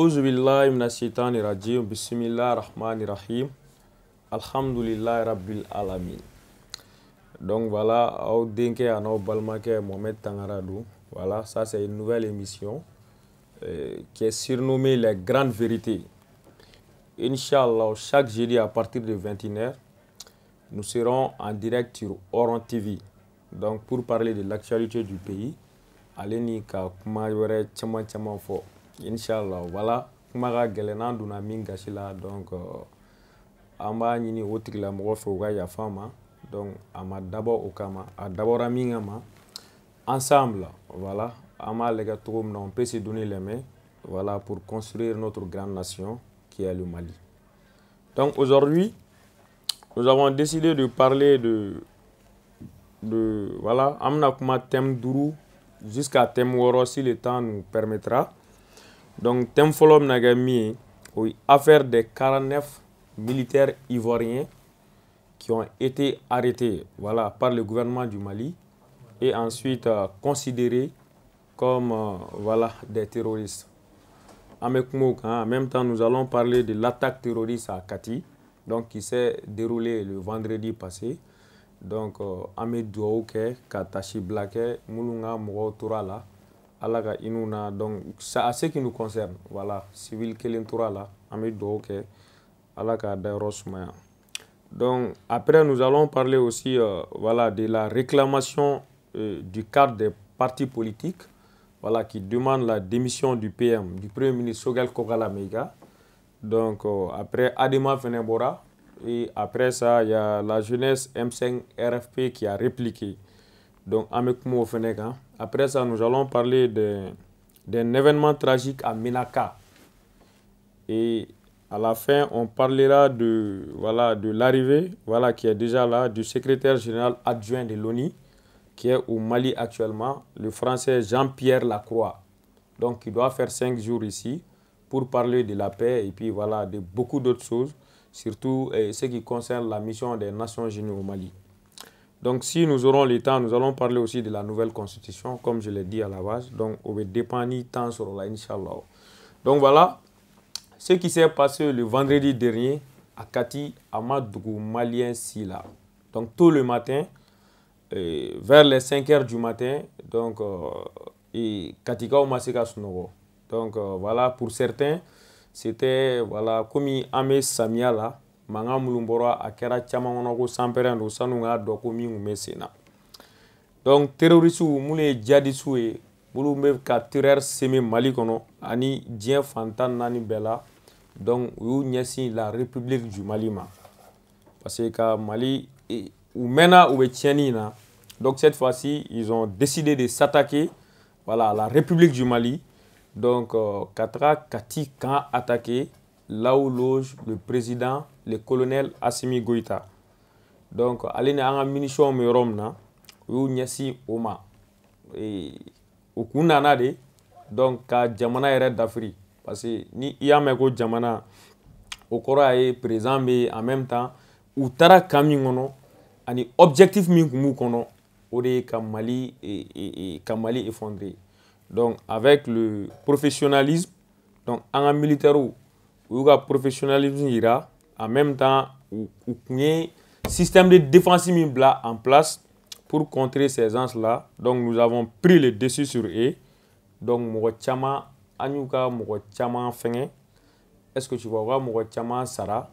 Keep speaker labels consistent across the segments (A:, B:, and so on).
A: Auzubillahi minash-shaytani rajim. Bismillahir-rahmanir-rahim. Alhamdulillahi rabbil alamin. Donc voilà, au denke anao balmake Mohamed Tangaradou. Voilà, ça c'est une nouvelle émission qui est surnommée Les Grandes Vérités. Inch'Allah, chaque jeudi à partir de 21h, nous serons en direct sur Oran TV. Donc pour parler de l'actualité du pays, allez ni ka kuma yore chama fo. Inch'Allah, voilà, kumaga gelenan duna minga sila donc amba nyini otik la mo fo ga ya fama donc ama d'abord okama a d'abord amingama ensemble, voilà, ama lega toum on peut se donner les mains, voilà, pour construire notre grande nation qui est le Mali. Donc aujourd'hui, nous avons décidé de parler de voilà, amna kuma thème duru jusqu'à thème woro si le temps nous permettra. Donc thème follow nagami oui, affaire des 49 militaires ivoiriens qui ont été arrêtés, voilà, par le gouvernement du Mali et ensuite considérés comme voilà, des terroristes. En même temps, nous allons parler de l'attaque terroriste à Kati, donc qui s'est déroulée le vendredi passé. Donc, Ahmed Douaouke, Katashi Blake, Moulunga Mogo Tourala, Alaga Inuna, donc c'est à ce qui nous concerne. Voilà, civil Kelen Tourala, Ahmed Douaouke, Alaga Dairosmaya. Donc, après, nous allons parler aussi voilà, de la réclamation du cadre des partis politiques, voilà, qui demande la démission du PM, du Premier ministre Choguel Kokala Meiga. Donc, après Adema Fenebora, et après ça, il y a la jeunesse M5 RFP qui a répliqué. Donc, Amekmo Fenega. Après ça, nous allons parler d'un événement tragique à Menaka. Et à la fin, on parlera de voilà, de l'arrivée, voilà, qui est déjà là, du secrétaire général adjoint de l'ONU, qui est au Mali actuellement, le français Jean-Pierre Lacroix. Donc, il doit faire 5 jours ici pour parler de la paix et puis voilà, de beaucoup d'autres choses, surtout ce qui concerne la mission des Nations Unies au Mali. Donc, si nous aurons le temps, nous allons parler aussi de la nouvelle constitution, comme je l'ai dit à la base. Donc, on va dépendre temps sur la Inch'Allah. Donc, voilà ce qui s'est passé le vendredi dernier à Kati, Amadougou Malien Sila. Donc, tôt le matin, vers les 5 heures du matin, donc, Katika Omaseka Sunogo. Donc, voilà, pour certains, c'était, voilà, comme Ame Samia là, Manga Mulumbora, Akera Chamango, Samperando, Sanunga, Dokomi, Mesena. Donc, terroristes, Moulé Djadisou et Mouloumbe, Katerer Seme Malikono, Ani Dien Fantan Nani Bella, donc, où Nyasi la République du Mali. Parce que Mali, ou Mena ou Etienina, donc cette fois-ci, ils ont décidé de s'attaquer, voilà, à la République du Mali. Donc, Katra Kati quand attaqué, là où loge le président, le colonel Assimi Goïta. Donc, allez na anga munition me romna, ou nyasi oma. Et au kunana de, donc, ka jamana ere d'Afrique. Parce que ni yameko jamana, au kora est présent, mais en même temps, ou tara kamingono, ani objectif minkumu kono, ode Kamali et Kamali effondré. Donc, avec le professionnalisme, donc, en militaire, où le professionnalisme ira, en même temps, où un système de défense mis en place pour contrer ces gens-là. Donc, nous avons pris le dessus sur eux. Donc, Mogochama, Anyuka, Mogochama, Fenge. Est-ce que tu vas voir Mogochama, Sarah?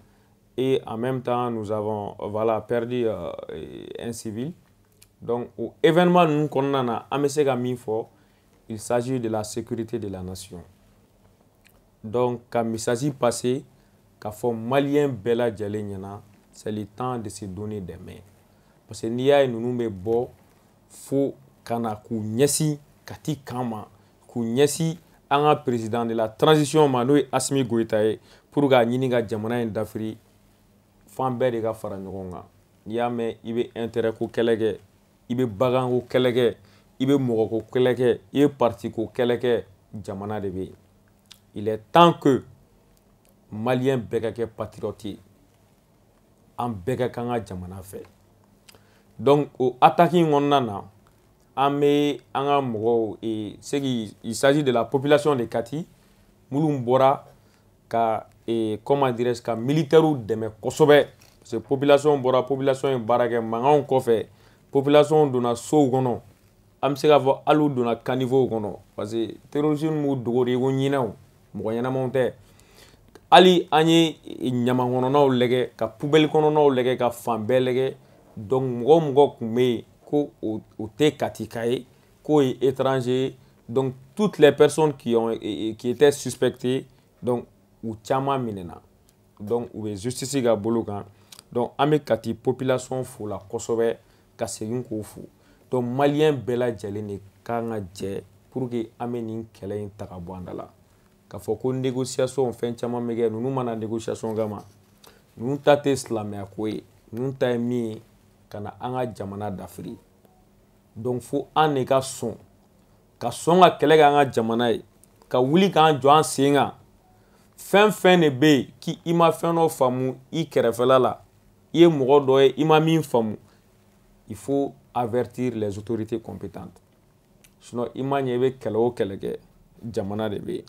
A: Et en même temps, nous avons voilà, perdu un civil. Donc, au événement, nous connaissons Amesega Minfo. Il s'agit de la sécurité de la nation. Donc, quand il s'agit passé, quand il Malien Bella Djalenyana, c'est le temps de se donner des mains. Parce que Nia et nous nous bon, faut kana kunyesi kati kama kunyesi anga président de la transition Manoui Assimi Goïta pour gagner ga jamana d'Afrique, fambe de ga faranyogonga. Nia mais il veut intérêt ko kelege, il veut bagan ko kelege. Il est parti ko keleke jamana de be. Il est temps que Malien begake patriote en begakanga jamana fait. Donc au attacking on a ame anga mogo et c'est qu'il s'agit de la population de Kati minnu bɔra ka comment dirais-je ka militaires dɛmɛ kosɛbɛ parce que population bɔra population ye baara kɛ mankanw kɔfɛ population donna sow kɔnɔ an bɛ se k'a fɔ hali u donna caniveaux kɔnɔ parce que terroristes m'u dogo de ko ɲinɛw mɔgɔ ɲɛnamaw tɛ hali an ye ɲama kɔnɔnaw lajɛ ka poubelle kɔnɔnaw lajɛ ka fan bɛɛ lajɛ donc mɔgɔ tun bɛ yen ko o tɛ katika ye k'o ye étranger donc toutes les personnes qui étaient suspectées donc u caman minɛna donc u bɛ justice ka bolo kan donc an bɛ Kati population fo la kosɛbɛ ka segin k'o fo donc malien bɛɛ lajɛlen de kan ka jɛ pour que an bɛ nin kɛlɛ in ta ka bɔ an da la k'a fɔ ko négociation fɛn caman bɛ kɛ ninnu mana négociation kama ninnu ta tɛ silamɛya ko ye ninnu ta ye min ye ka na an ka jamana dafiri donc fo an de ka sɔn ka kɛlɛ kɛ an ka jamana ye ka wuli k'an jɔ an sen kan fɛn fɛn de bɛ yen k'i ma fɛn dɔ faamu i kɛrɛfɛla la i ye mɔgɔ dɔ ye i ma min faamu il faut avertir les autorités compétentes sinon i ma ɲɛ i bɛ kɛlɛ o kɛlɛ kɛ jamana de bɛ yen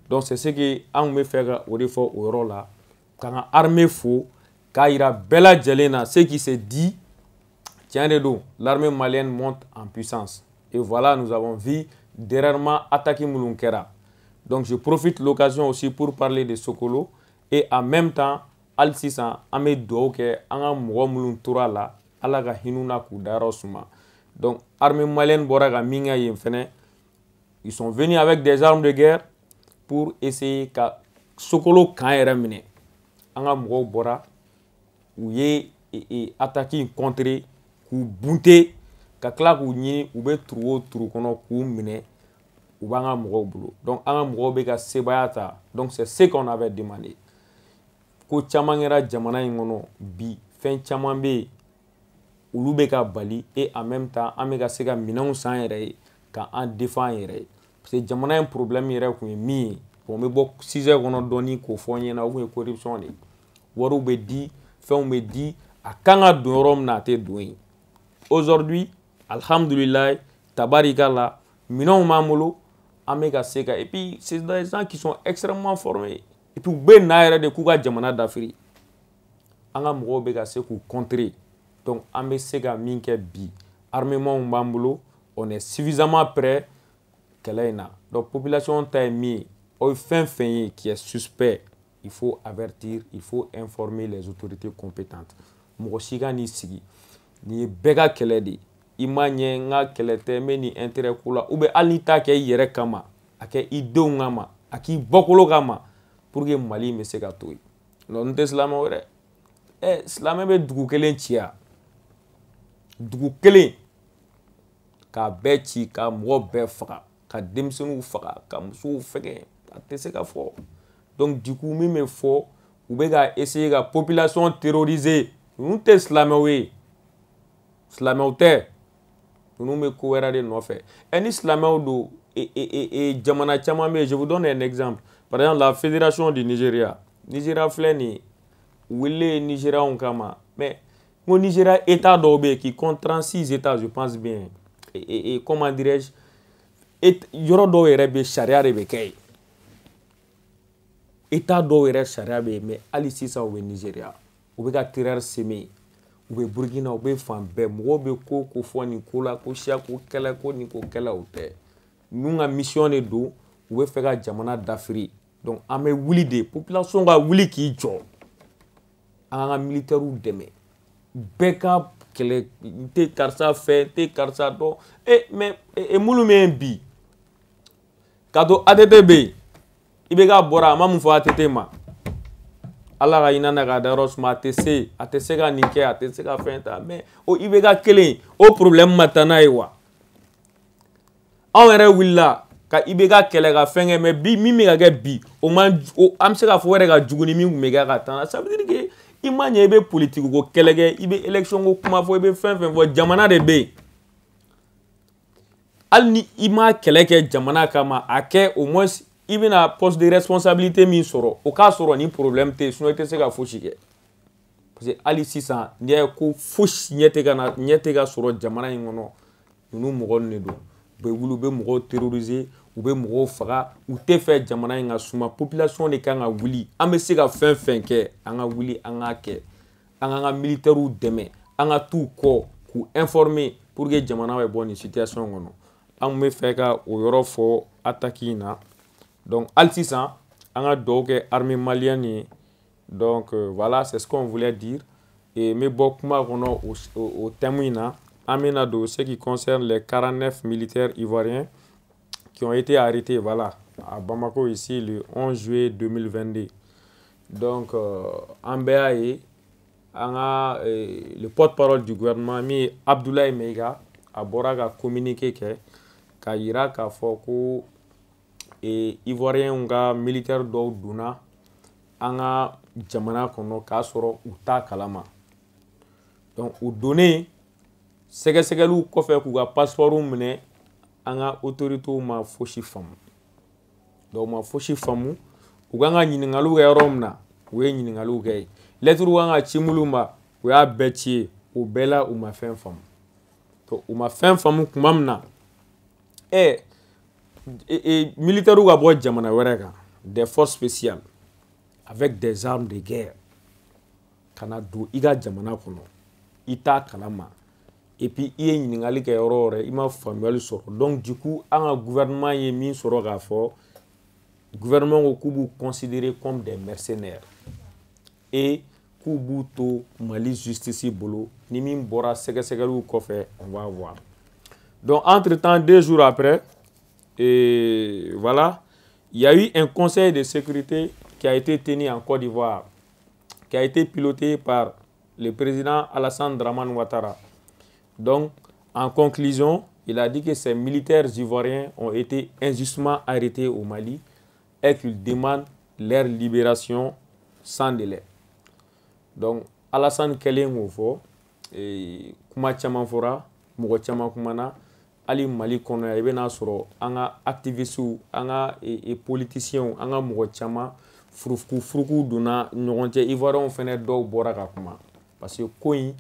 A: donc c'est ce que an bɛ fɛ ka o de fɔ o yɔrɔ la k'an ka armée fo k'a yira bɛɛ lajɛlen na ce qui se dit tiɲɛ de don l'armée malienne monte en puissance et voilà nous avons vu dernièrement attaque minnu kɛra donc je profite l'occasion aussi pour parler de Sokolo et en même temps hali sisan an bɛ dugawu kɛ an ka mɔgɔ minnu tora la Ala ka hinɛ u la k'u dayɔrɔ suma donc armée malienne bɔra ka min kɛ yen fɛnɛ ils sont venus avec des armes de guerre pour essayer ka Sokolo kan yɛrɛ minɛ an ka mɔgɔw bɔra u ye attaque in contrer k'u bunte ka tila k'u ɲini u bɛ turu o turu kɔnɔ k'u minɛ u b'an ka mɔgɔw bolo donc an ka mɔgɔw bɛ ka sebaya ta donc c'est ce qu'on avait demandé ko caman kɛra jamana in kɔnɔ bi fɛn caman bɛ yen olu bɛ ka bali et en même temps an bɛ ka se ka minɛnw san an yɛrɛ ye k'an défend an yɛrɛ ye parce que jamana in problème yɛrɛ tun ye min ye bon n bɛ bɔ sujet kɔnɔ dɔɔni k'o fɔ n ɲɛna o tun ye corruption de ye wariw bɛ di fɛnw bɛ di a kan ka don yɔrɔ min na a tɛ don yen aujourd'hui alhamdulillah tabarikala minɛnw b'an bolo an bɛ ka se ka et puis c'est des gens qui sont extrêmement formés et puis u bɛ na yɛrɛ de k'u ka jamana dafiri an ka mɔgɔw bɛ ka se k'u contrer donc an bɛ se ka min kɛ bi armement b'an bolo on est suffisamment prêt kɛlɛ in na donc population ta ye min ye o ye fɛn fɛn ye qui est suspect il faut avertir il faut informer les autorités compétentes mɔgɔ si ka n'i sigi nin ye bɛɛ ka kɛlɛ de ye i ma ɲɛ n ka kɛlɛ tɛ n bɛ nin intérêt ko la ou bien hali n'i t'a kɛ i yɛrɛ kama a kɛ i denw kama a k'i bɔkolo kama pour que Mali bɛ se ka to yen non n tɛ silamɛw dɛ silamɛ bɛ dugu kelen ci yan dugu kelen k'a bɛɛ ci ka mɔgɔ bɛɛ faga ka denmisɛnninw faga ka musow fɛgɛ a tɛ se ka fɔ donc du coup min bɛ fɔ u bɛ ka essayer ka population terroriser ninnu tɛ silamɛw ye silamɛw tɛ ninnu bɛ ko wɛrɛ de nɔfɛ ni silamɛw don jamana caman bɛ yen je vous donne un exemple par exemple la fédération du Nigeria Nigeria filɛ nin ye u wele Nigériens kama mais n ko Nigeria état dɔw bɛ yen qui compte 36 états je pense bien et comment dirais-je yɔrɔ dɔw yɛrɛ bɛ sariya de bɛ kɛ yen état dɔw yɛrɛ sariya bɛ yen mais hali sisan u bɛ Nigeria u bɛ ka terreur semer u bɛ Burkina u bɛ fan bɛɛ mɔgɔw bɛ ko ko fɔ nin ko la ko siya ko kɛlɛ ko nin ko kɛlɛ o tɛ ninnu ka mission de don u bɛ fɛ ka jamana dafiri donc an bɛ wuli de population ka wuli k'i jɔ an ka militaires dɛmɛ bɛɛ ka kɛlɛ n tɛ karisa fɛ n tɛ karisa dɔn mais minnu bɛ yen bi ka to ATT bɛ yen i bɛ ka bɔra a ma mun fɔ ATT ma Ala ka hinɛ na k'a dayɔrɔ suma a tɛ se ka nin kɛ a tɛ se ka fɛn ta mais i bɛ ka kelen o problème ma taa n'a ye wa anw yɛrɛ wulila ka i bɛ ka kɛlɛ ka fɛn kɛ mais bi min bɛ ka kɛ bi o man an bɛ se k'a fɔ yɛrɛ ka jugu ni min tun bɛ kɛ ka taa ça veut dire que i ma ɲɛ i bɛ politique ko kɛlɛ kɛ i bɛ élection ko kuma fɔ i bɛ fɛn fɛn fɔ jamana de bɛ yen hali ni i ma kɛlɛ kɛ jamana kama a kɛ au moins i bɛna poste de responsabilité min sɔrɔ o k'a sɔrɔ ni problème tɛ yen sinon i tɛ se ka fosi kɛ parce que hali sisan n'i y'a ye ko fosi ɲɛ tɛ ka sɔrɔ jamana in kɔnɔ ninnu mɔgɔ ninnu de don u bɛ wuli u bɛ mɔgɔw terroriser u bɛ mɔgɔw faga u tɛ fɛ jamana in ka suma population de kan ka wuli an bɛ se ka fɛn fɛn kɛ an ka wuli an k'a kɛ an k'an ka militaires dɛmɛ an ka t'u kɔ k'u informer pour que jamana bɛ bɔ nin situation kɔnɔ an bɛ fɛ ka o yɔrɔ fɔ attaque in na donc hali sisan an ka dugawu kɛ armée malienne ye donc voilà c'est ce qu'on voulait dire et n bɛ bɔ kuma kɔnɔ o thème in na an bɛna don ce qui concerne les 49 militaires ivoiriens qui ont été arrêtés voilà, à Bamako ici le 11 juillet 2022. Donc, le porte-parole du gouvernement, Abdoulaye Meiga, a communiqué que Ira k'a fɔ ko Ivoiriens ka militaire dɔw donna an ka jamana kɔnɔ k'a sɔrɔ u t'a kalama. Donc, u donnen sɛgɛsɛgɛliw kɔfɛ k'u ka passeports minɛ an ka autorités ma fosi faamu donc ma fosi faamu u kan ka ɲininkaliw kɛ yɔrɔ min na u ye ɲininkaliw kɛ lettre kan ka ci minnu ma u y'a bɛɛ ci ye o bɛɛ la u ma fɛn faamu to u ma fɛn faamu tuma min na militaires ka bɔ jamana wɛrɛ kan des forces spéciales avec des armes de guerre ka na don i ka jamana kɔnɔ i t'a kalama et puis il y a une ɲininkali kɛ yɔrɔ yɔrɔ i ma faamuyali sɔrɔ donc du coup an ka gouvernement ye min sɔrɔ k'a fɔ gouvernement ko k'u b'u considérer comme des mercenaires et k'u b'u to Mali justice bolo ni min bɔra sɛgɛsɛgɛliw kɔfɛ on va voir donc entre temps 2 jours après et voilà il y a eu un conseil de sécurité qui a été tenu en Côte d'Ivoire qui a été piloté par le président Alassane Dramane Ouattara. Donc, en conclusion, il a dit que ces militaires ivoiriens ont été injustement arrêtés au Mali et qu'il demande leur libération sans délai. Donc, Alassane kɛlen k'o fɔ kuma caman fɔra mɔgɔ caman kumana hali Mali kɔnɔ yan i bɛna sɔrɔ an ka activistes an ka politiciens an ka mɔgɔ caman furukufuruku donna ɲɔgɔn cɛ Ivoiriens fɛnɛ dɔw bɔra ka kuma parce que ko in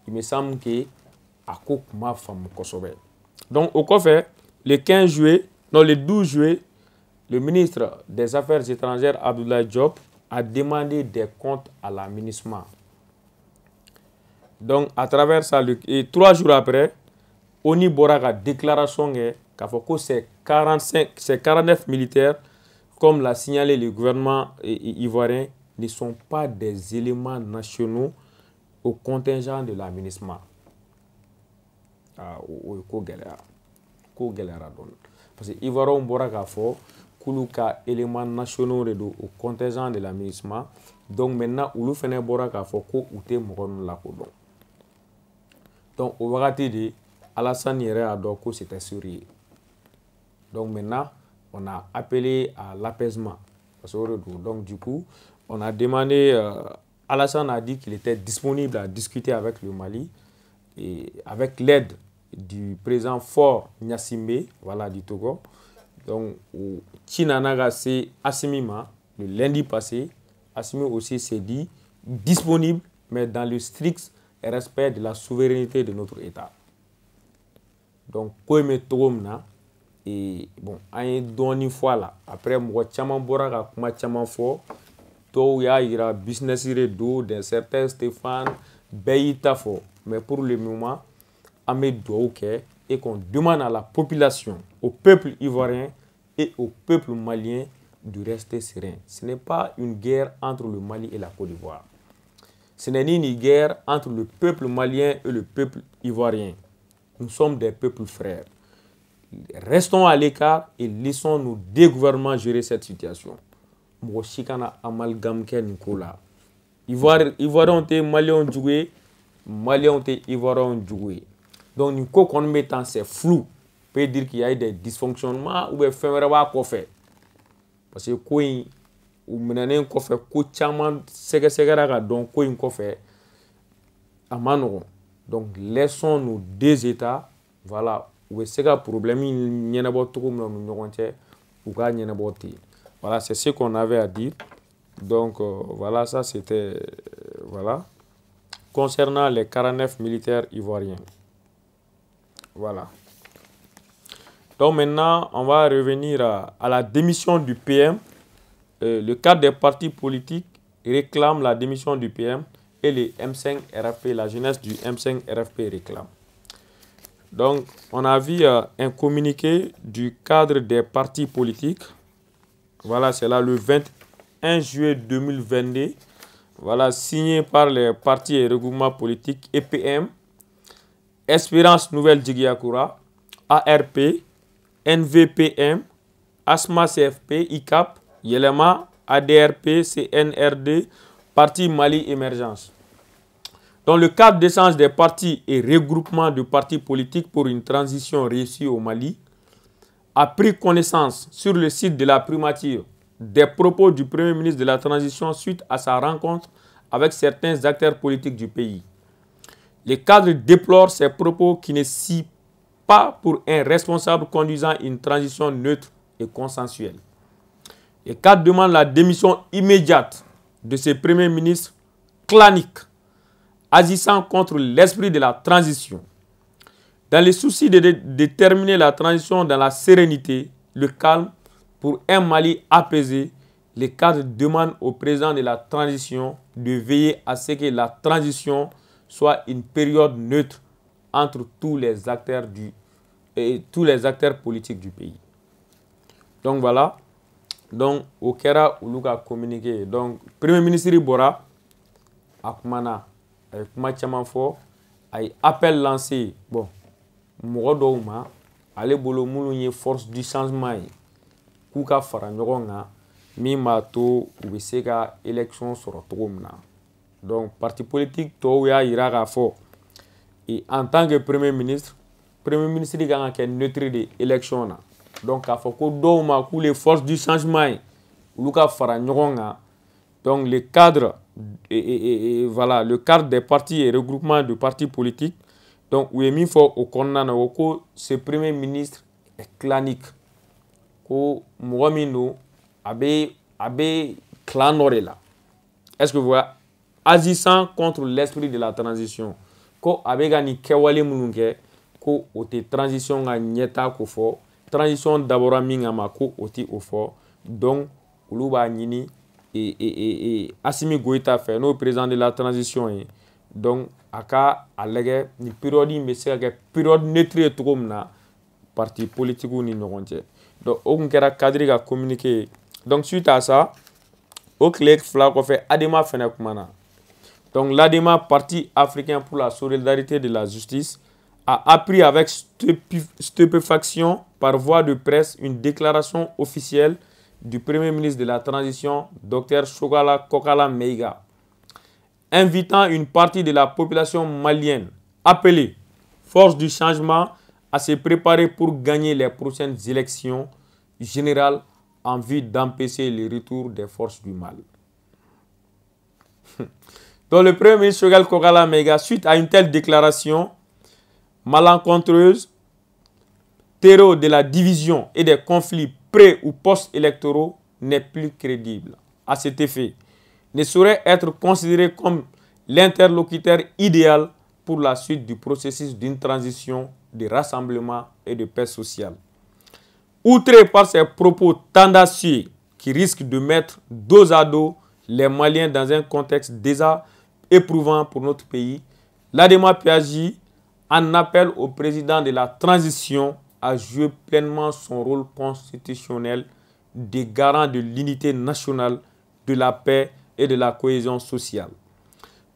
A: il me semble que donc au kɔfɛ le 15 juillet non le 12 juillet le ministre des Affaires étrangères Abdoulaye Diop a demandé des comptes à la MINUSMA. Donc à travers ça et 3 jours après ONU bɔra ka déclaration kɛ k'a fɔ ko ces 49 militaires comme l'a signalé le gouvernement ivoirien ne sont pas des éléments nationaux au contingent de la MINUSMA. Ko gɛlɛyara dɔɔni parce que Ivoiriens bɔra k'a fɔ k'olu ka éléments nationaux de don au contingent de la MINUSMA donc maintenant olu fɛnɛ bɔra k'a fɔ ko u tɛ mɔgɔ ninnu lakodɔn donc au wagati de Alassane yɛrɛ y'a dɔn ko c'était sérieux donc maintenant on a appelé à l'apaisement parce que donc du coup on a demandé Alassane a dit qu'il était disponible à discuter avec le Mali et avec l'aide du président Faure Gnassingbé, voilà, du Togo. Donc, Chinanaga s'est Assimi le lundi passé. Assimi aussi s'est dit disponible, mais dans le strict respect de la souveraineté de notre État. Donc, Koueme Togomna, et bon, un donné fois là, après, moi, Tchaman Boraka, kuma Tchaman Fo, to ya ira business redo d'un certain Stéphane Beïta Fo. Mais pour le moment, et qu'on demande à la population, au peuple ivoirien et au peuple malien de rester serein. Ce n'est pas une guerre entre le Mali et la Côte d'Ivoire. Ce n'est ni une guerre entre le peuple malien et le peuple ivoirien. Nous sommes des peuples frères. Restons à l'écart et laissons nos deux gouvernements gérer cette situation. Moshikana amalgame Nikola. Ivoiriens ont été Maliens joués, Maliens ont été Ivoiriens joués. Donc, nous connaissons c'est flou. On peut dire qu'il y a eu des dysfonctionnements ou des faits. Parce que quand on a un coffre, donc laissons nos deux États, voilà, où est-ce que problème il y a voilà, c'est ce qu'on avait à dire. Donc voilà, ça c'était voilà concernant les 49 militaires ivoiriens. Voilà. Donc maintenant, on va revenir à la démission du PM. Le cadre des partis politiques réclame la démission du PM et les M5-RFP, la jeunesse du M5-RFP réclame. Donc, on a vu un communiqué du cadre des partis politiques. Voilà, c'est là le 21 juillet 2022. Voilà, signé par les partis et regroupements politiques EPM, Espérance Nouvelle Djigiakoura, ARP, NVPM, ASMA CFP, ICAP, Yelema, ADRP, CNRD, Parti Mali Émergence. Dans le cadre d'échange des partis et regroupements de partis politiques pour une transition réussie au Mali, a pris connaissance sur le site de la primature des propos du Premier ministre de la Transition suite à sa rencontre avec certains acteurs politiques du pays. Les cadres déplorent ces propos qui ne cient pas pour un responsable conduisant une transition neutre et consensuelle. Les cadres demandent la démission immédiate de ce Premier ministre clanique, agissant contre l'esprit de la transition. Dans le souci de déterminer la transition dans la sérénité, le calme, pour un Mali apaisé, les cadres demandent au président de la transition de veiller à ce que la transition soit une période neutre entre tous les acteurs politiques du pays. Donc voilà. Donc, au Kera Uluka communiqué. Donc, Premier ministre Bora, Akumana, Kuma Tchamanfo, a appel lancé. Bon, Mourodouma, allez bolo moulouye force du changement. Kouka Faranyoronga, Mimato, Ubiseka, élection sur Tromna. Donc, parti politique, Toya Iraga Fo. Et en tant que Premier ministre il a un neutre de l'élection. Donc, il faut que les forces du changement, donc le cadre, voilà, le cadre des partis et regroupements de partis politiques, donc, où il faut que ce Premier ministre est clanique. Que Mouamino abe clan là. Est-ce que vous voyez? Agissant contre l'esprit de la transition. Ko abe gani kewale mulunge ko ote transition ga nyeta ko fo transition d'abord minga mako oti ofo donc uluba nyini et Assimi Goïta fait no président de la transition donc aka alege ni période me se ga période neutre to na parti politique ni nogonte donc on kera cadre ga communiquer donc suite à ça au clé fla ko fait adema fena kumana. Donc l'ADEMA, Parti africain pour la solidarité de la justice, a appris avec stupéfaction par voie de presse une déclaration officielle du Premier ministre de la Transition, Dr Shogala Kokala Meiga, invitant une partie de la population malienne appelée Force du changement à se préparer pour gagner les prochaines élections générales en vue d'empêcher le retour des forces du mal. Donc le Premier ministre Shogala Kokala Meiga, suite à une telle déclaration malencontreuse, terreau de la division et des conflits pré- ou post-électoraux, n'est plus crédible. À cet effet, ne saurait être considéré comme l'interlocuteur idéal pour la suite du processus d'une transition de rassemblement et de paix sociale. Outré par ses propos tendacieux qui risquent de mettre dos à dos les Maliens dans un contexte déjà éprouvant pour notre pays, l'ADEMA PAJ en appelle au président de la transition à jouer pleinement son rôle constitutionnel de garant de l'unité nationale, de la paix et de la cohésion sociale,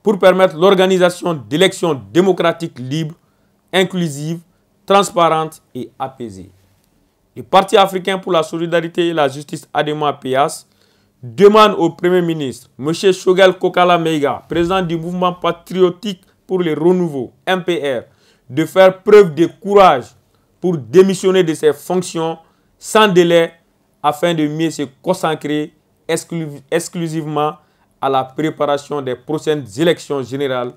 A: pour permettre l'organisation d'élections démocratiques libres, inclusives, transparentes et apaisées. Le Parti africain pour la solidarité et la justice ADEMA PAS demande au Premier ministre, M. Shogala Kokala Meiga, président du mouvement patriotique pour le renouveau, MPR, de faire preuve de courage pour démissionner de ses fonctions sans délai afin de mieux se consacrer exclusivement à la préparation des prochaines élections générales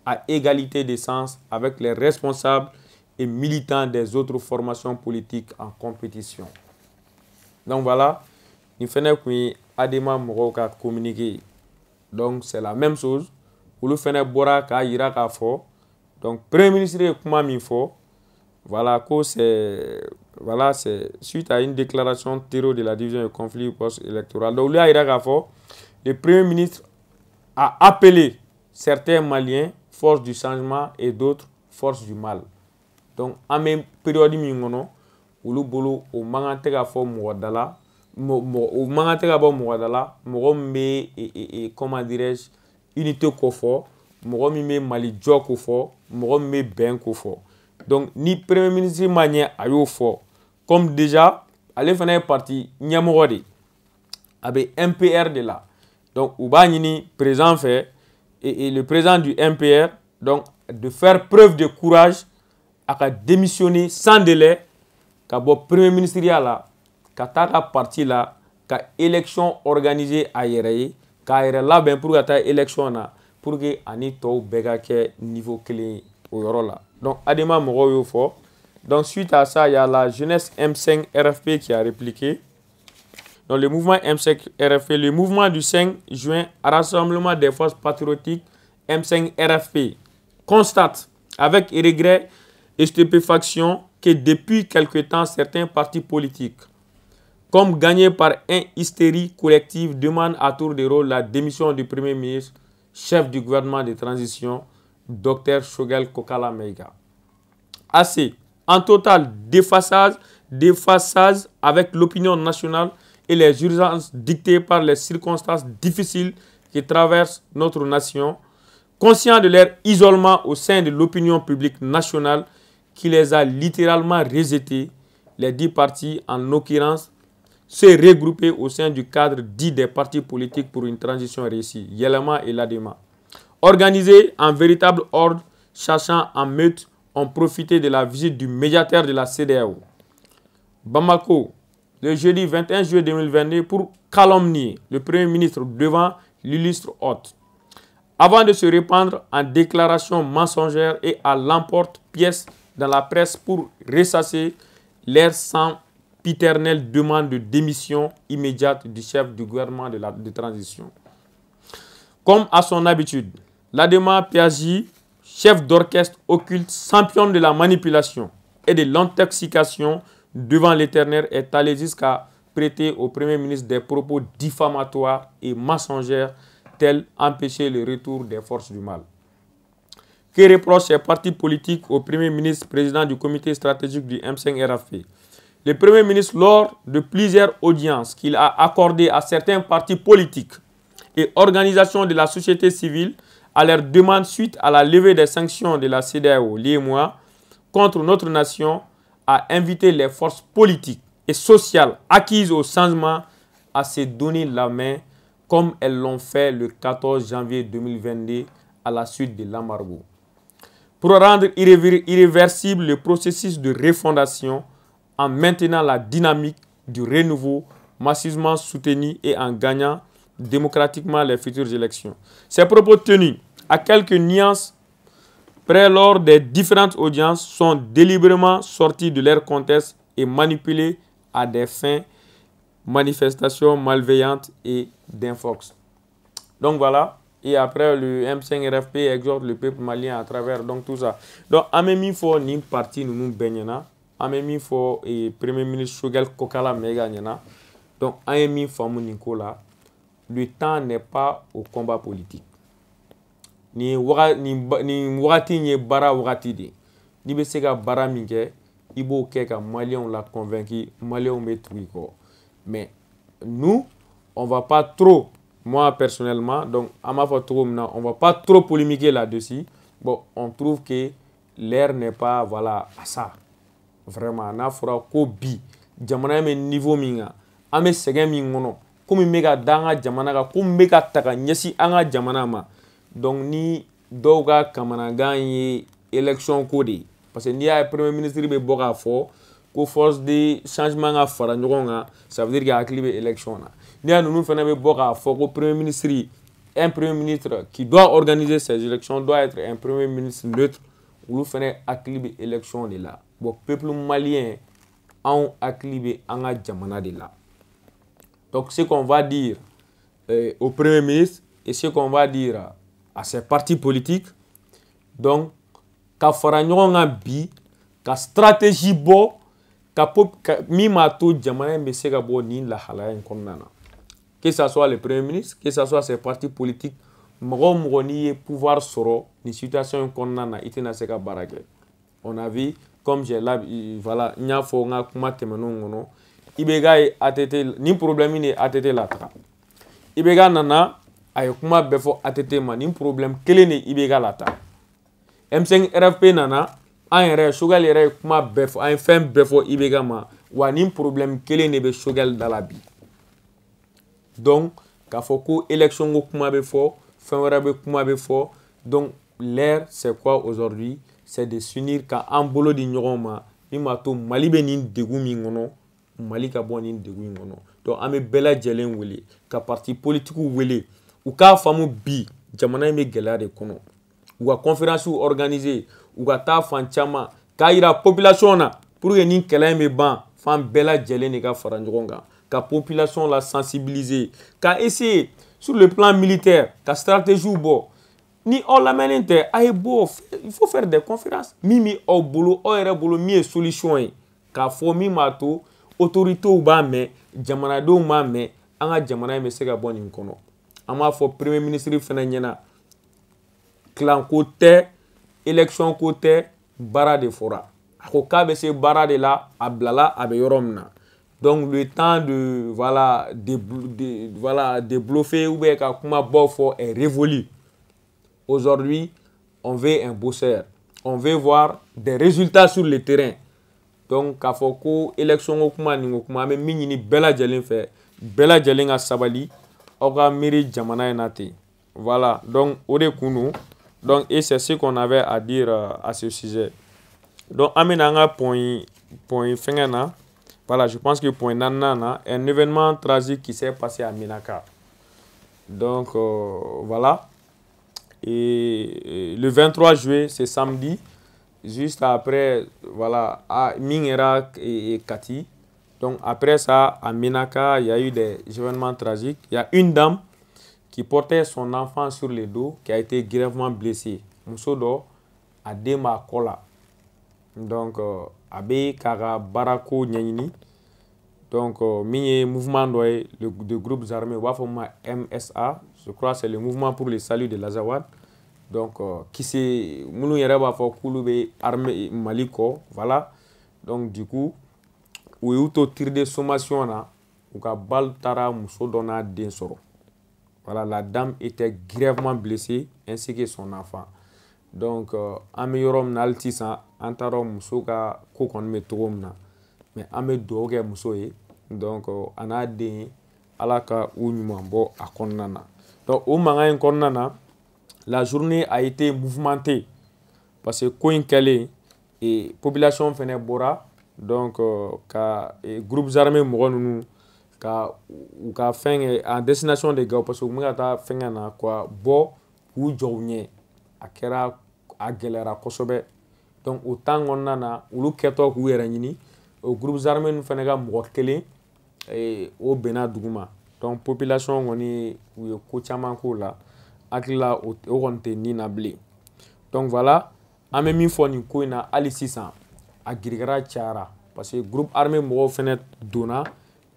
A: à égalité de sens avec les responsables et militants des autres formations politiques en compétition. Donc voilà, il fallait que Adema Mouroka communiquer. Donc c'est la même chose. Pour le faire Bora ka ira fort. Donc Premier ministre comment il faut. Voilà que c'est voilà, c'est suite à une déclaration terreau de la division de conflit post-électoral. Donc, le Premier ministre a appelé certains Maliens forces du changement et d'autres forces du mal. Donc, en même période, olu bolo o mangante ka fo mogadala o mangante ka bo mogadala mogo me comment dirais-je unité ko fo mogo mi me Mali jo ko fo mogo me ben ko fo. Donc ni premier ministre Magné ayo fo comme déjà allez fana parti ñamogo de avec MPR de là. Donc ou ba ñini président fait et le président du MPR donc de faire preuve de courage à démissionner sans délai. Ka bo premier ministre la ka ta ka parti la ka élection organisée à yéré ka yéré la ben pour ka ta élection na pour que ani to bega ke niveau clé au yoro la. Donc adema mogo yo fo. Donc suite à ça il y a la jeunesse M5 RFP qui a répliqué. Donc le mouvement M5 RFP, le mouvement du 5 juin rassemblement des forces patriotiques M5 RFP constate avec regret et stupéfaction que depuis quelque temps, certains partis politiques, comme gagnés par une hystérie collective, demandent à tour de rôle la démission du Premier ministre, chef du gouvernement de transition, Dr Choguel Kokala Maïga. Assez, en total déphasage avec l'opinion nationale et les urgences dictées par les circonstances difficiles qui traversent notre nation, conscients de leur isolement au sein de l'opinion publique nationale, qui les a littéralement rejetés, les 10 partis, en l'occurrence, se regrouper au sein du cadre dit des partis politiques pour une transition réussie, Yelema et Ladema. Organisés en véritable ordre, cherchant en meute, ont profité de la visite du médiateur de la CEDEAO, Bamako, le jeudi 21 juillet 2022, pour calomnier le Premier ministre devant l'illustre hôte, avant de se répandre en déclarations mensongères et à l'emporte-pièce dans la presse pour ressasser leur sempiternelle demande de démission immédiate du chef du gouvernement de transition. Comme à son habitude, Ladema Piazi, chef d'orchestre occulte, champion de la manipulation et de l'intoxication devant l'Éternel, est allé jusqu'à prêter au Premier ministre des propos diffamatoires et mensongers tels empêcher le retour des forces du mal. Que reprochent ces partis politiques au Premier ministre, président du comité stratégique du M5 RFP? Le Premier ministre, lors de plusieurs audiences qu'il a accordées à certains partis politiques et organisations de la société civile, à leur demande suite à la levée des sanctions de la CEDEAO, l'IMOA, contre notre nation, a invité les forces politiques et sociales acquises au changement à se donner la main comme elles l'ont fait le 14 janvier 2022 à la suite de l'embargo. Pour rendre irréversible le processus de refondation en maintenant la dynamique du renouveau massivement soutenu et en gagnant démocratiquement les futures élections. Ces propos tenus à quelques nuances près lors des différentes audiences sont délibérément sortis de leur contexte et manipulés à des fins manifestations malveillantes et d'infox. Donc voilà. Et après, le M5 RFP exhorte le peuple malien à travers donc tout ça. Donc, en même il faut ni parti nous nous baignons. En même il faut et Premier ministre Choguel Kokala Maïga. Donc, en même il faut Nicolas. Le temps n'est pas au combat politique. Ni wagati ni bara wagati de. Ni be se ka bara min kɛ i b'o kɛ ka Maliens la convaincre, Maliens be tugu ko. Mais nous, on va pas trop. Moi, personnellement, donc, on ne va pas trop polémiquer là-dessus. Bon, on trouve que l'air n'est pas, voilà, à ça. Vraiment, on a fait ko bi. Jamana me niveau minga. Ame segen mingono. Comme mega danga jamana ka, comme mega taka nyesi anga jamana ma. Donc, ni doga kamana gagne élection codé. Parce que ni a premier ministre be boka fo, ko force de changement a fara nyogonga, ça veut dire qu'il y a clivé élection na. Nous un premier ministre qui doit organiser ces élections doit être un premier ministre neutre où nous faisons accliber l'élection de là. Le peuple malien a acclivé en jamana de là. Donc ce qu'on va dire au premier ministre et ce qu'on va dire à ces partis politiques, donc, ka fara ɲɔgɔn kan bi, ka stratégie bɔ, min m'a to jamana in bɛ se ka bɔ nin lahalaya in kɔnɔna na que ça soit le premier ministre que ça soit ses partis politiques mɔgɔ o mɔgɔ n'i ye pouvoir sɔrɔ nin situation in kɔnɔna na i tɛna se ka baara kɛ on a vu comme j'ai là voilà n y'a fɔ n ka kuma tɛmɛnenw kɔnɔ IBK ye ATT ni problème ni ATT la taga IBK nana a ye kuma bɛɛ fɔ ATT ma ni problème kelen de IBK la taga M5 RFP nana an yɛrɛ Choguel yɛrɛ ye kuma bɛɛ fɔ an ye fɛn bɛɛ fɔ IBK ma wa ni problème kelen de bɛ Choguel da la bi donc k'a fɔ ko élection ko kuma bɛ fɔ fɛn wɛrɛ bɛ kuma bɛ fɔ donc l'air c'est quoi aujourd'hui c'est de s'unir k'an bolo di ɲɔgɔn ma min b'a to Mali bɛ nin degun min kɔnɔ Mali ka bɔ nin degun in kɔnɔ donc an bɛ bɛɛ lajɛlen wele ka parti politique wele u k'a faamu bi jamana in bɛ gɛlɛya de kɔnɔ u ka conférence organiser u ka taa fan caman k'a yira population na pour que nin kɛlɛ in bɛ ban fan bɛɛ lajɛlen de ka fara ɲɔgɔn kan ka population la sensibiliser ka essayer sur le plan militaire ka stratégie bɔ ni aw lamɛnnen tɛ a ye bɔ il faut faire des conférences min bɛ aw bolo aw yɛrɛ bolo min ye solution ye k'a fɔ min b'a to autorités b'a mɛn jamanadenw b'a mɛn an ka jamana in bɛ se ka bɔ nin kɔnɔ an b'a fɔ premier ministre fana ɲɛna clan ko tɛ élection ko tɛ baara de fɔra a ko k'a bɛ se baara de la a bilala a bɛ yɔrɔ min na donc le temps de voilà de bluffer ou bien ka kuma bɔ fɔ est révolu aujourd'hui on veut un bosseur on veut voir des résultats sur le terrain donc k'a fɔ ko élection ko kuma nin ko kuma an bɛ min ɲini bɛɛ lajɛlen fɛ bɛɛ lajɛlen ka sabali aw ka miiri jamana in na ten voilà donc o de kun don donc et c'est ce qu'on avait à dire à ce sujet donc an bɛna an ka point fɛngɛ na voilà je pense que point naaninan na un événement tragique qui s'est passé à Ménaka donc voilà et le 23 juillet c'est samedi juste après voilà à Mingera et Kati. Donc après ça à Ménaka il y a eu des événements tragiques. Il y a une dame qui portait son enfant sur le dos qui a été grièvement blessée. Muso dɔ a den b'a kɔ la donc a bɛ k'a ka baarako ɲɛɲini donc min ye mouvement dɔ ye de groupes armés u b'a fɔ ma MSA je crois c'est le mouvement pour le salut de l'Azawad. Donc qui c'est minnu yɛrɛ b'a fɔ k'olu bɛ armée Mali kɔ voilà donc du coup u y'u to tir de sommation na u ka balle taara muso dɔ n'a den sɔrɔ voilà la dame était grièvement blessée ainsi que son enfant donc an bɛ yɔrɔ min na hali sisan an t'a dɔn muso ka ko kɔni bɛ cogo min na mais an bɛ dugawu kɛ muso ye donc a n'a den Ala ka u ɲuman bɔ a kɔnɔna na donc o mankan in kɔnɔna na la journée a été mouvementée parce que ko in kɛlen et population fɛnɛ bɔra donc ka groupes armés mɔgɔ ninnu ka u ka fɛn en destination de Gao parce que u bɛ ka taa fɛngɛ na quoi bɔ k'u jɔ u ɲɛ a kɛra a gɛlɛyara kosɛbɛ donc o temps kɔnɔna na olu kɛtɔ k'u yɛrɛ ɲini o groupes armés ninnu fɛnɛ ka mɔgɔ kelen o bɛnna dugu ma donc population kɔni u ye ko caman k'o la hakilila o kɔni tɛ nin na bilen donc voilà an bɛ min fɔ nin ko in na hali sisan a girigara cayara parce que groupe armé mɔgɔw fɛnɛ donna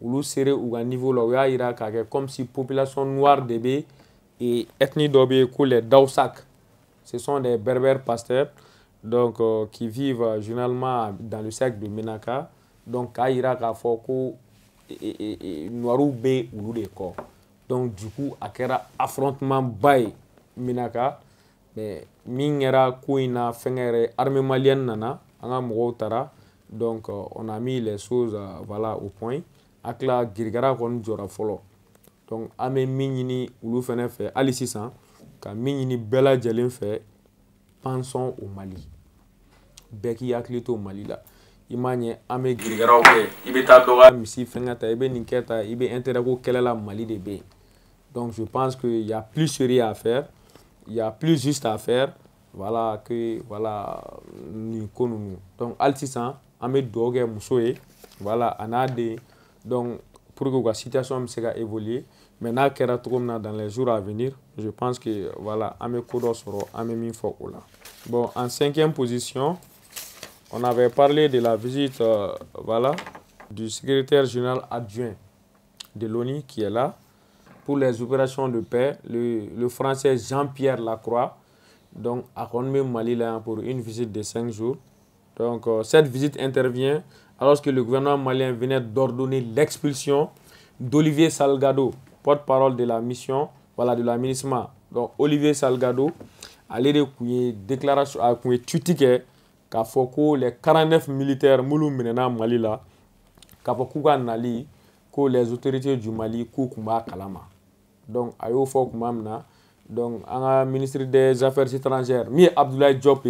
A: olu sere u ka niveau la u y'a yira k'a kɛ comme si population noire de bɛ ethnie dɔ bɛ yen ko les Daousak ce sont des berbères pasteurs donc qui vivent généralement dans le cercle de Ménaka donc k'a yira k'a fɔ ko noirew bɛ olu de kɔ donc du coup a kɛra affrontement ba ye Ménaka mais min kɛra ko in na fɛngɛ yɛrɛ armée malienne nana an ka mɔgɔw taara donc on a mis les choses voilà au point hakilila girigara kɔni jɔra fɔlɔ donc an bɛ min ɲini olu fɛnɛ fɛ hali sisan ka min ɲini bɛɛ lajɛlen fɛ pensons au Mali bɛɛ k'i hakili to Mali la i m'a ɲɛ an bɛ girigaraw kɛ i bɛ taa dɔ ka misi fɛngɛ ta i bɛ nin kɛ ta i bɛ intérêt ko kɛlɛ la Mali de bɛ yen donc je pense que il y a plus sérieux à faire il y a plus juste à faire voilà que voilà nin ko ninnu donc hali sisan an bɛ dugawu kɛ muso ye voilà a n'a den donc pour que u ka situation bɛ se ka évoluer mais n'a kɛra cogo min na dans les jours à venir je pense que voilà an bɛ ko dɔ sɔrɔ an bɛ min fɔ o la bon en cinquième position on avait parlé de la visite voilà, du secrétaire général adjoint de l'ONU qui est là pour les opérations de paix, le français Jean-Pierre Lacroix, donc à Ronme Mali là, pour une visite de 5 jours. Donc cette visite intervient alors que le gouvernement malien venait d'ordonner l'expulsion d'Olivier Salgado, porte-parole de la mission, voilà, de la MINUSMA. Donc Olivier Salgado allait de déclaration à Tutike qu'a fait que les 49 militaires moulou menena Mali là, qu'a fait que nali que les autorités du Mali kumba kalama. Donc ayo fo kumamna donc un ministre des Affaires étrangères mi Abdoulaye Diop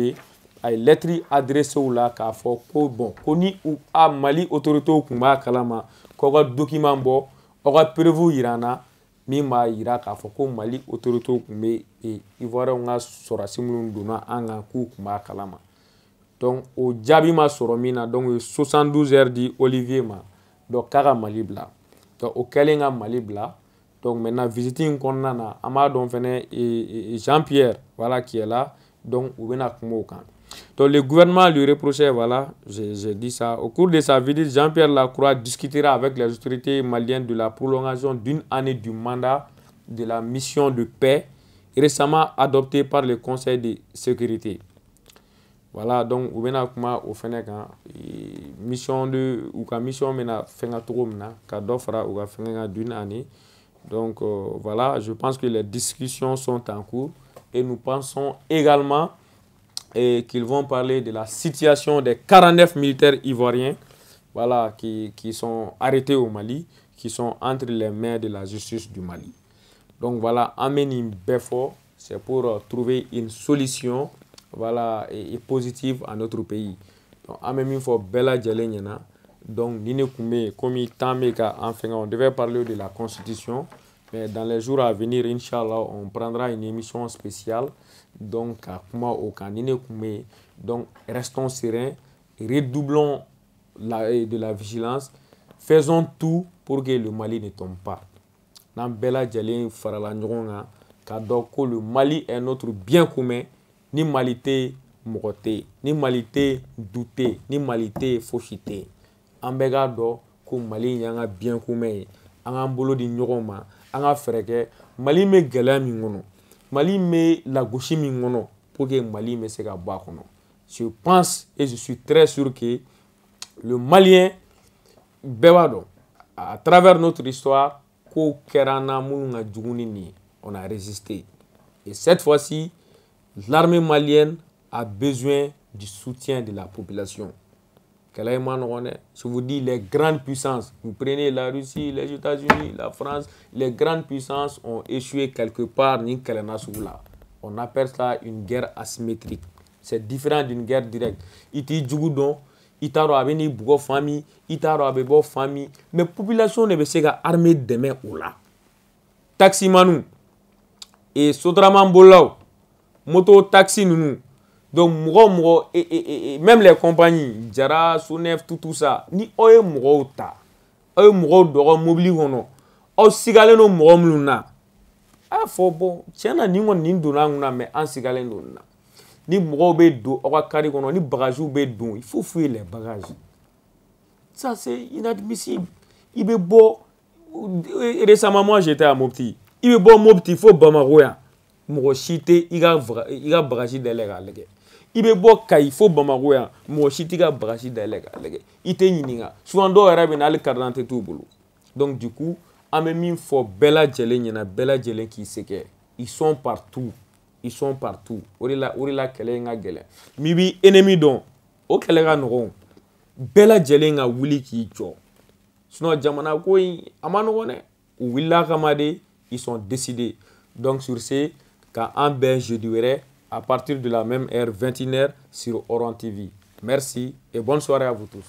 A: ay lettre adressée ou là qu'a fait que bon koni ou a Mali autorité kumba kalama ko ga document bo o ga prévu irana mi ma ira k'a fɔ ko Mali autorité kun bɛ Ivoirien ka sɔrɔdasi minnu donna an kan k'u kun b'a kalama. Donc o jaabi ma sɔrɔ min na donc 72 heures di Olivier ma donc k'a ka Mali bila. Donc o kɛlen ka Mali bila. Donc maintenant visite in kɔnɔna na an b'a dɔn fɛnɛ Jean-Pierre voilà qui est là donc u bɛna kuma o kan. Donc le gouvernement lui reprochait, voilà, j'ai dit ça. Au cours de sa visite, Jean-Pierre Lacroix discutera avec les autorités maliennes de la prolongation d'une année du mandat de la mission de paix récemment adoptée par le Conseil de sécurité. Voilà, donc, vous venez à au Fennec, mission de, ou ka mission mena fenga toko mena, ka d'offra ou ka fenga d'une année. Donc, voilà, je pense que les discussions sont en cours et nous pensons également et qu'ils vont parler de la situation des 49 militaires ivoiriens voilà, qui sont arrêtés au Mali, qui sont entre les mains de la justice du Mali. Donc voilà, Amenim Befo, c'est pour trouver une solution voilà, et positive à notre pays. Donc Amenim Fo Bella Djelenyana, donc Nine Koumé, comme enfin, on devait parler de la Constitution, mais dans les jours à venir, Inch'Allah, on prendra une émission spéciale. Donc, donc restons sereins, redoublons de la vigilance, faisons tout pour que le Mali ne tombe pas. Le Mali est notre bien commun, ni Malité Mogoté, ni Malité Douté, ni Malité Fauchité. Ambegado, que Mali est un bien commun, un bolo de Nyoroma, un frère, Mali me galami ngono. Mali met la gauche mingono pour que Mali me se gabakono. Je pense et je suis très sûr que le Malien Bewado, à travers notre histoire, on a résisté. Et cette fois-ci, l'armée malienne a besoin du soutien de la population. Je vous dis, les grandes puissances, vous prenez la Russie, les États-Unis, la France, les grandes puissances ont échoué quelque part. On appelle ça une guerre asymétrique. C'est différent d'une guerre directe. Iti Djougoudon, Itaro Abeni Bougo famille, Itaro Abebo famille, mais la population ne veut pas armée demain ou là. Taxi Manou et Sotraman Bolao, moto taxi nous. Donc, même les compagnies, Jara, Sounef, tout ça, ni oye mougo ta, oye mougo doro mobili hono, o sigale no mougo mluna. Ah, faut bon, tiens, ni on ni donna una, mais en sigale no na. Ni mougo be do, oka kari kono, ni bagajou be do, il faut fuir les bagages. Ça, c'est inadmissible. Il est beau, récemment, moi, j'étais à Mopti. Il est beau, Mopti, il faut Bamaroya. Mougo chité, il a bagagé de l'air. Il be bo kay fo Bamako ya mo shitiga brashi dalega lege ite yininga souvent do arabe na le carte tout bolo. Donc du coup a même fo bella jelen na bella jelen qui c'est que ils sont partout orila kele nga gele mi bi ennemi don o kele ga no bella jelen nga wuli ki jo sinon jamana ko amano wona willa kamade ils sont décidés. Donc sur ce quand un ben je dirais à partir de la même heure, 21h sur Oran TV. Merci et bonne soirée à vous tous.